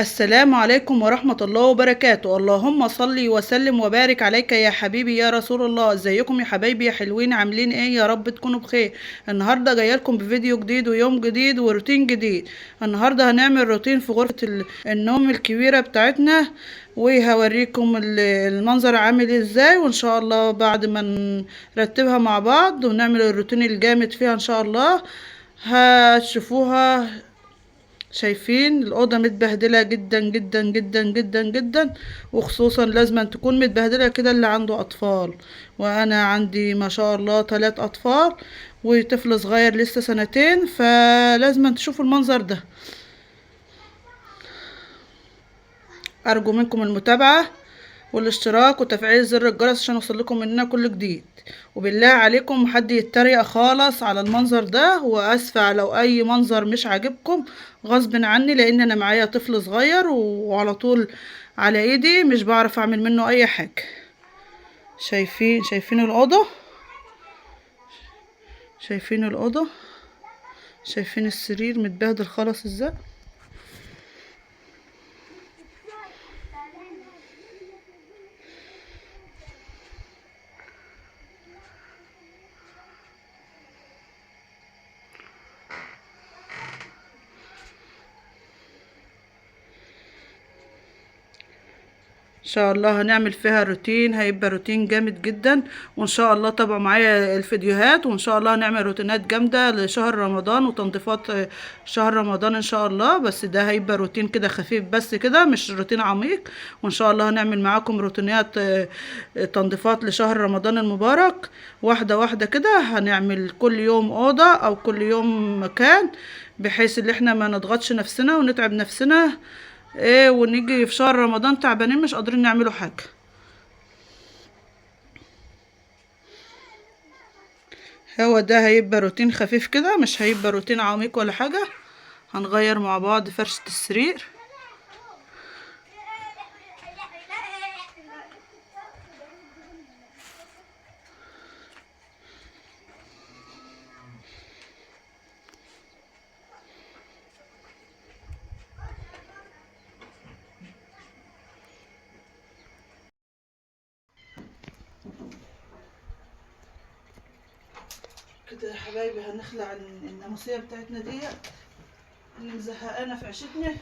السلام عليكم ورحمة الله وبركاته. اللهم صل وسلم وبارك عليك يا حبيبي يا رسول الله. ازيكم يا حبايبي يا حلوين؟ عاملين ايه؟ يا رب تكونوا بخير. النهاردة جايه لكم بفيديو جديد ويوم جديد وروتين جديد. النهاردة هنعمل روتين في غرفة النوم الكبيرة بتاعتنا، وهوريكم المنظر عامل ازاي، وان شاء الله بعد ما نرتبها مع بعض ونعمل الروتين الجامد فيها ان شاء الله هتشوفوها. شايفين الأوضة متبهدلة جدا جدا جدا جدا جدا، وخصوصا لازم أن تكون متبهدلة كده اللي عنده أطفال. وأنا عندي ما شاء الله 3 أطفال وطفل صغير لسه 2 سنين، فلازم أن تشوفوا المنظر ده. أرجو منكم المتابعة والاشتراك وتفعيل زر الجرس عشان يوصلكم مننا كل جديد. وبالله عليكم محد يتريق خالص على المنظر ده، واسفة لو اي منظر مش عاجبكم غصب عني، لان انا معايا طفل صغير وعلى طول على ايدي مش بعرف اعمل منه اي حاجة. شايفين الأوضة، شايفين الأوضة، شايفين السرير متبهدل خالص ازاي. ان شاء الله هنعمل فيها روتين، هيبقى روتين جامد جدا. وان شاء الله تابعوا معايا الفيديوهات، وان شاء الله هنعمل روتينات جامدة لشهر رمضان وتنظيفات شهر رمضان ان شاء الله. بس ده هيبقى روتين كده خفيف بس كده، مش روتين عميق. وان شاء الله هنعمل معاكم روتينات تنظيفات لشهر رمضان المبارك واحدة واحدة كده. هنعمل كل يوم أوضة او كل يوم مكان، بحيث ان احنا ما نضغطش نفسنا ونتعب نفسنا ايه، ونيجي في شهر رمضان تعبانين مش قادرين نعملوا حاجة. هو ده هيبقى روتين خفيف كده، مش هيبقى روتين عميق ولا حاجة. هنغير مع بعض فرشة السرير. كده يا حبايبي هنخلع الناموسية بتاعتنا ديت اللي مزهقانا في عيشتنا.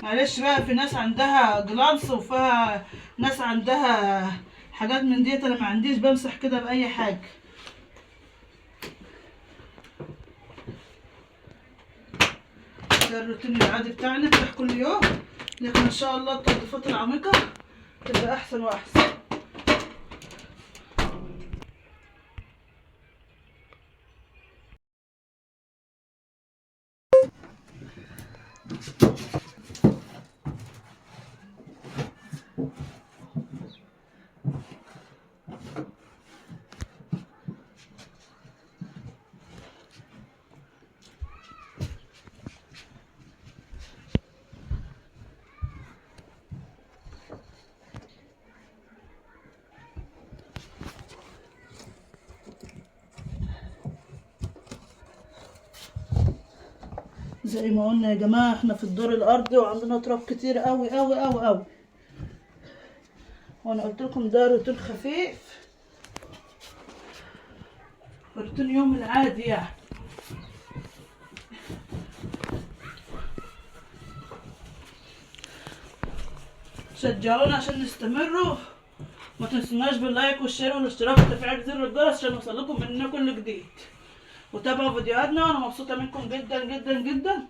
معلش بقى، في ناس عندها جلانس وفيها ناس عندها حاجات من ديت، انا ما عنديش، بمسح كده باي حاجه. ده الروتين العادي بتاعنا بتاع كل يوم، لكن ان شاء الله التنظيفات العميقه تبقى احسن واحسن. زي ما قلنا يا جماعه، احنا في الدور الارضي وعندنا تراب كتير قوي قوي قوي قوي، وانا قلت لكم ده روتين خفيف، روتين يوم العادي يعني. شجعونا عشان نستمروا، ما تنسوناش باللايك والشير والاشتراك وتفعيل زر الجرس عشان يوصلكم مننا كل جديد، وتابعوا فيديوهاتنا. وانا مبسوطه منكم جدا جدا جدا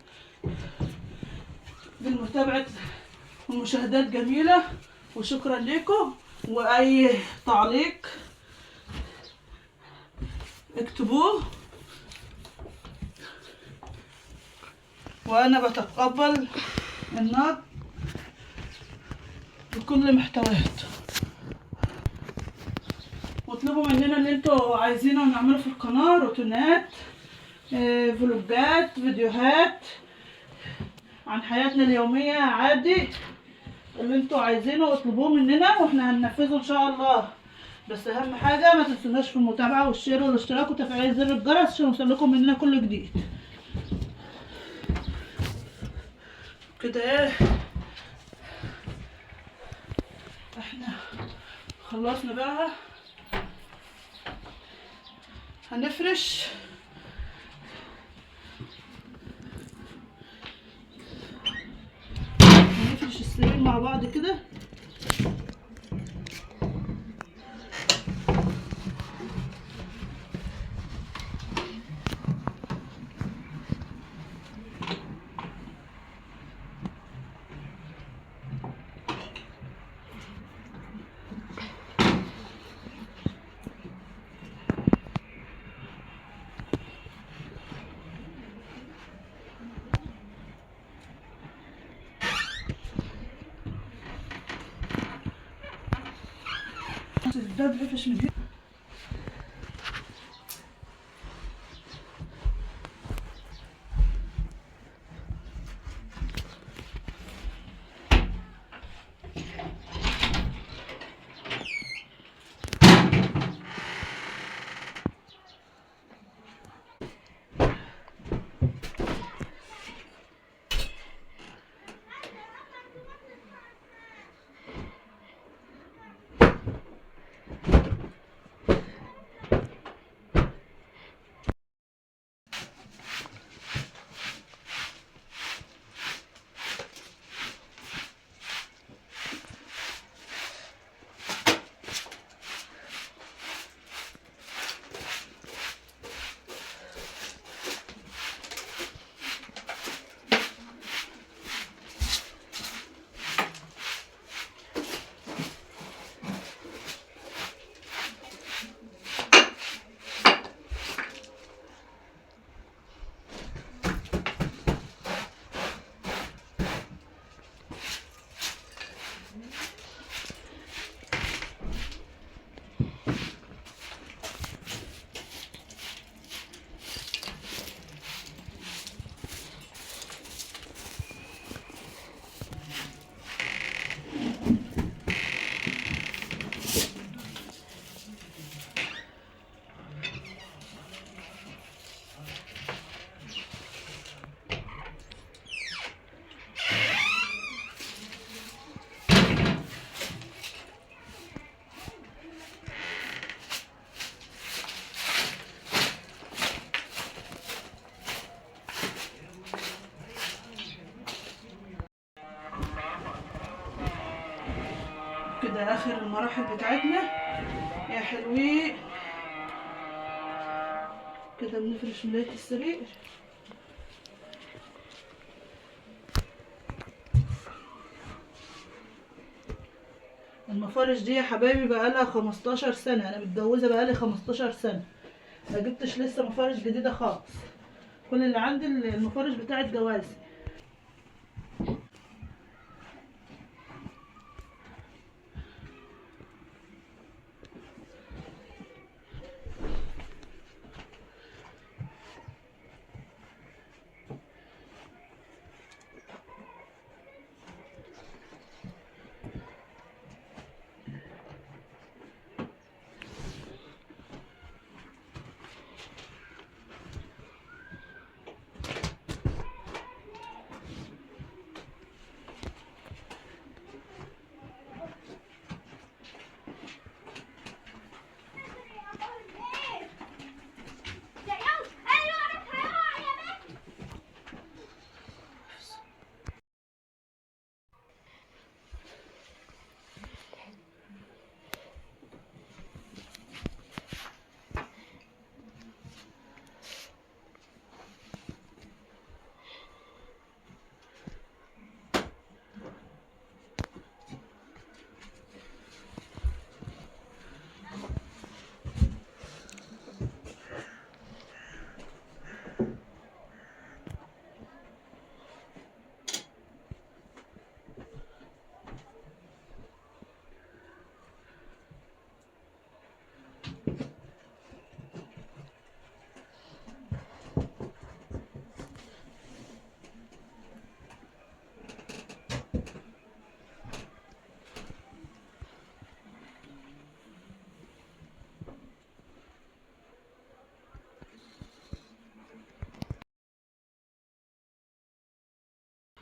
بالمتابعه والمشاهدات جميله، وشكرا لكم. واي تعليق اكتبوه، وانا بتقبل النقد بكل محتوياته. واطلبوا مننا اللي انتوا عايزينه نعمله في القناه، روتينات، فلوجات، فيديوهات عن حياتنا اليوميه عادي، اللي انتوا عايزينه اطلبوه مننا واحنا هننفذه ان شاء الله. بس اهم حاجه ما تنسوناش في المتابعه والشير والاشتراك وتفعيل زر الجرس عشان يوصلكم مننا كل جديد. كده ايه، احنا خلصنا بقى، هنفرش السرير مع بعض كده. ده بيفرش من هنا. ده اخر المراحل بتاعتنا يا حلوين. كده بنفرش ملاية السرير. المفارش دي يا حبايبي بقالها 15 سنة، انا متجوزة بقالي 15 سنة، ما جبتش لسه مفارش جديدة خالص. كل اللي عندي المفارش بتاعت جوازي.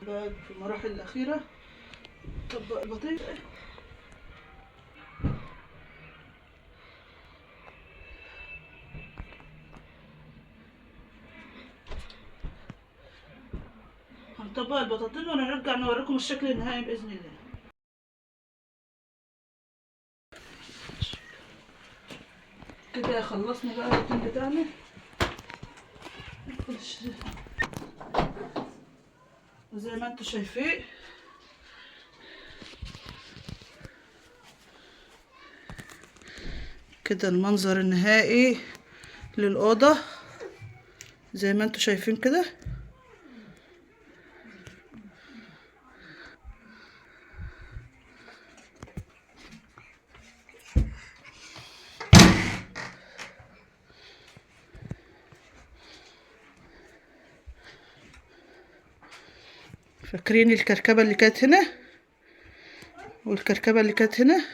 بقى في المراحل الأخيرة طبق البطيخ. هنطبق البطاطين ونرجع نوريكم الشكل النهائي بإذن الله. كده خلصنا بقى الروتين بتاعنا. وزي ما انتوا شايفين كده المنظر النهائي للأوضة زي ما انتوا شايفين كده. فاكرين الكركبة اللي كانت هنا والكركبة اللي كانت هنا؟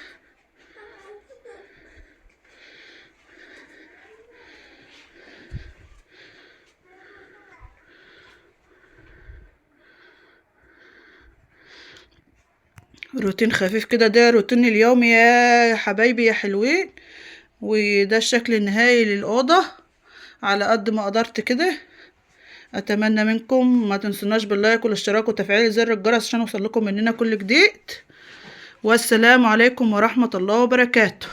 روتين خفيف كده، ده روتين اليوم يا حبايبي يا حلوين. وده الشكل النهائي للأوضة على قد ما قدرت كده. اتمنى منكم ما تنسوناش باللايك والاشتراك وتفعيل زر الجرس عشان يوصل لكم مننا كل جديد. والسلام عليكم ورحمة الله وبركاته.